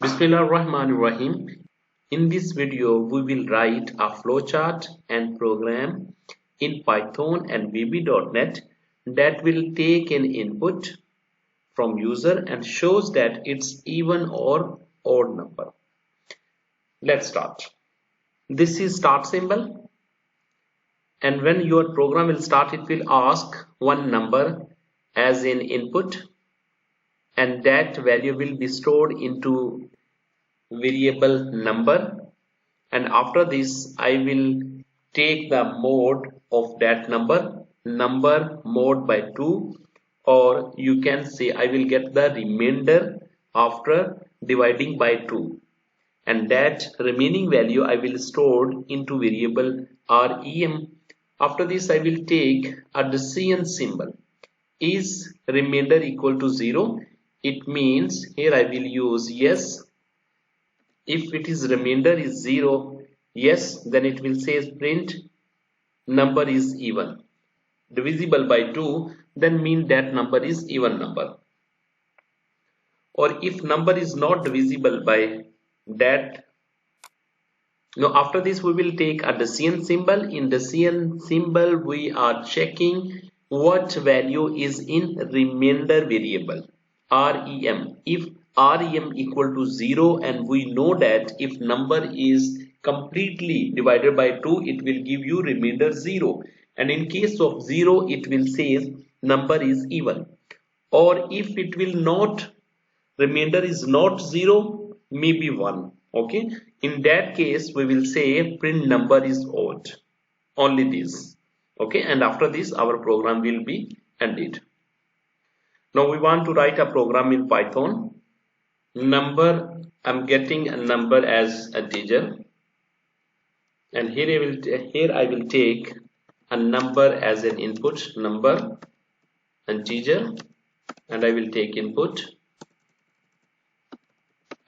Bismillahirrahmanirrahim. In this video, we will write a flowchart and program in Python and VB.NET that will take an input from user and shows that it's even or odd number. Let's start. This is start symbol, and when your program will start, it will ask one number as an input, and that value will be stored into variable number, and after this I will take the mode of that number mode by 2, or you can say I will get the remainder after dividing by 2, and that remaining value I will store into variable rem. After this I will take a decision symbol. Is remainder equal to 0? It means here I will use yes. If it is remainder is 0, yes, then it will say print number is even. Divisible by 2, then mean that number is even number. Or if number is not divisible by that, now after this we will take a decision symbol. In decision symbol we are checking what value is in remainder variable rem. If rem equal to 0, and we know that if number is completely divided by 2, it will give you remainder 0, and in case of 0 it will say number is even. Or if it will not, remainder is not 0, maybe 1. Okay, in that case we will say print number is odd. Only this. Okay, and after this our program will be ended. Now we want to write a program in Python. Number, I'm getting a number as a integer, and here I will take a number as an input, number integer, and I will take input,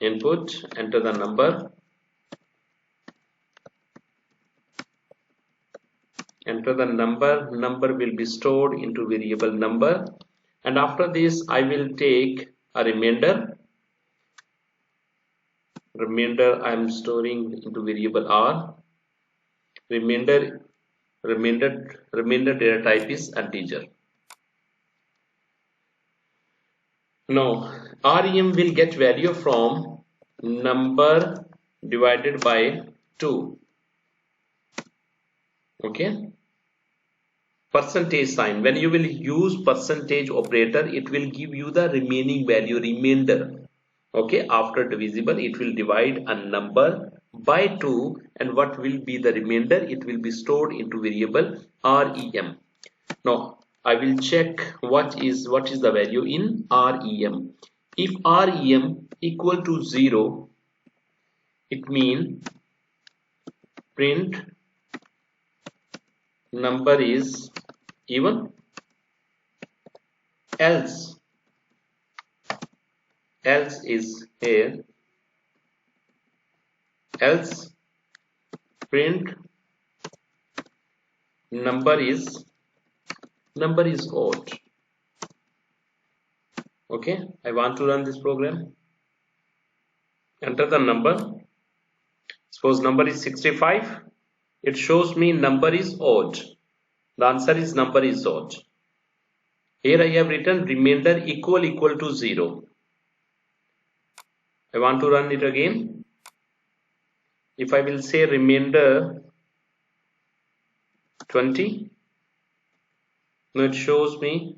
enter the number, number will be stored into variable number, and after this I will take a remainder I am storing into variable r. Remainder data type is integer. Now rem will get value from number divided by 2. Okay, percentage sign, when you will use percentage operator, it will give you the remaining value, remainder. Okay, after divisible it will divide a number by 2, and what will be the remainder? It will be stored into variable rem. Now I will check what is the value in rem. If rem equal to 0, it means print number is even, else is here, else print number is odd. Okay, I want to run this program. Enter the number. Suppose number is 65. It shows me number is odd. The answer is number is odd. Here I have written remainder equal to 0. I want to run it again. If I will say remainder 20, now it shows me,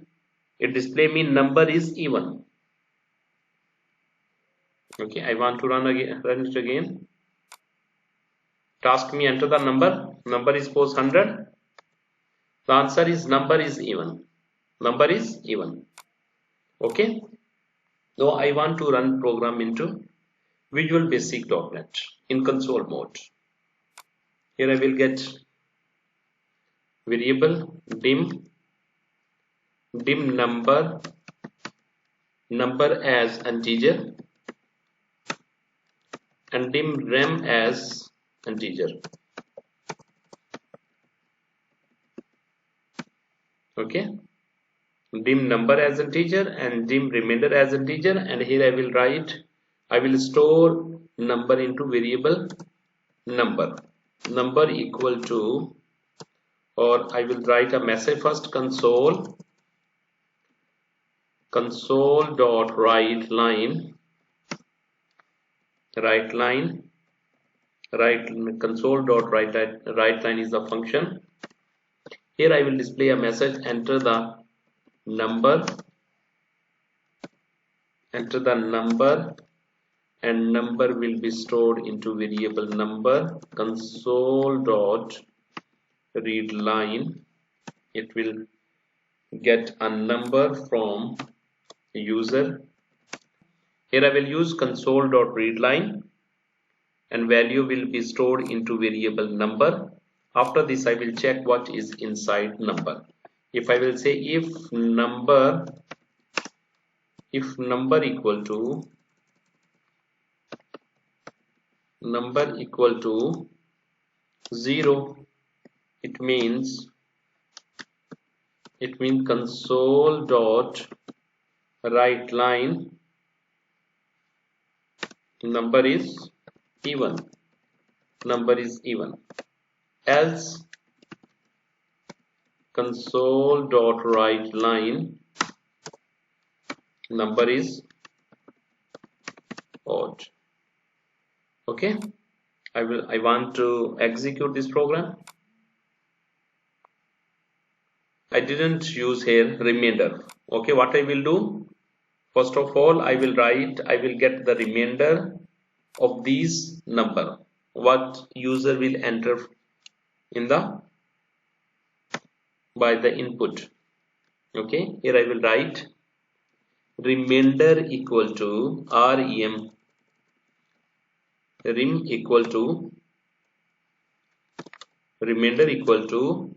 it display me number is even. Okay, I want to run it again. Task me enter the number is suppose 100. The answer is number is even. Okay, now I want to run program into Visual Basic.NET in console mode. Here I will get variable dim number as integer, and dim rem as integer. Okay, dim number as integer and dim remainder as integer, and here I will write I will store number into variable number equal to, or I will write a message first, console dot write line console dot write line is the function. Here I will display a message, enter the number, and number will be stored into variable number. Console dot read line, it will get a number from user. Here I will use console dot read line, and value will be stored into variable number. After this I will check what is inside number. If I will say if number equal to 0, it means console dot write line number is even, else console dot write line number is odd. Okay, I want to execute this program. I didn't use here remainder. Okay, what I will do, first of all I will get the remainder of these number, what user will enter in the by the input. Okay, here I will write remainder equal to rem equal to remainder equal to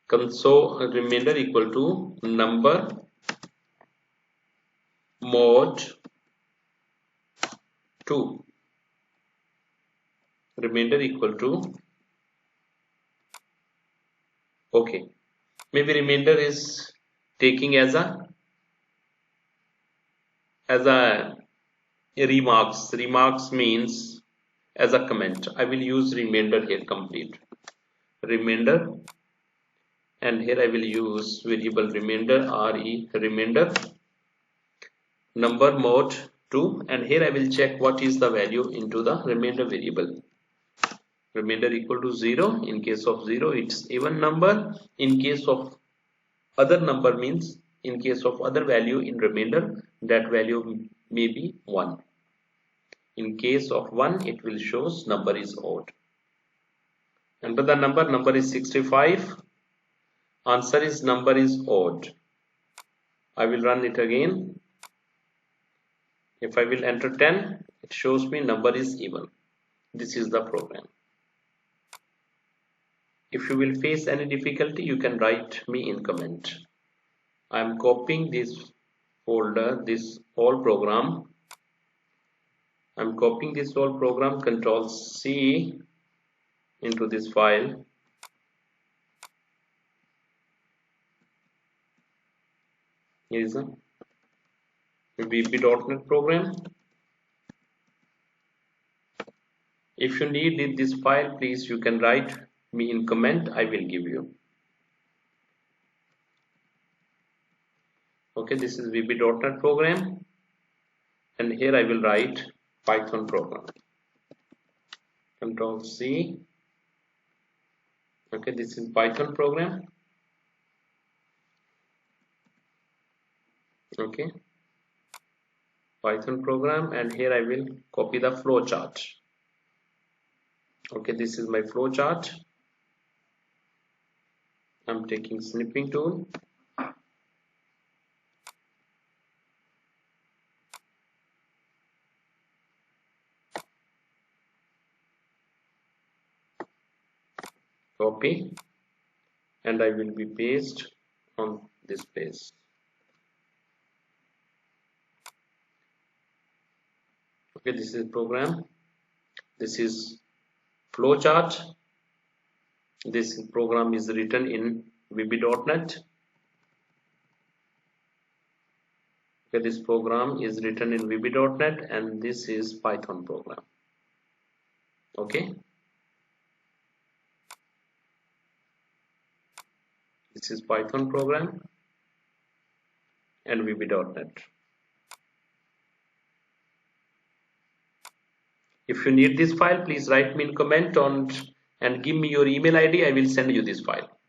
console remainder equal to number mod 2, remainder equal to, okay, maybe remainder is taking as a remarks means as a comment. I will use remainder here, complete remainder, and here I will use variable remainder remainder number mod 2, and here I will check what is the value into the remainder variable. Remainder equal to 0. In case of 0 it's even number. In case of other number means in case of other value in remainder, that value may be 1. In case of 1 it will shows number is odd. Enter the number is 65. Answer is number is odd. I will run it again. If I will enter 10, it shows me number is even. This is the program. If you will face any difficulty, you can write me in comment. I am copying this folder, this whole program. I am copying this whole program, Control C into this file. Here is a VB.NET program. If you need this file, please you can write me in comment. I will give you. Okay, this is VB.NET program, and here I will write Python program. Control C. Okay, this is Python program. Okay, Python program, and here I will copy the flow chart. Okay, this is my flow chart. I'm taking snipping tool. Copy, and I will be paste on this page. Okay, this is program. This is flowchart. This program is written in VB.NET. Okay, this program is written in VB.NET and this is Python program. Okay, this is Python program and VB.NET. If you need this file, please write me in comment on and give me your email ID. I will send you this file.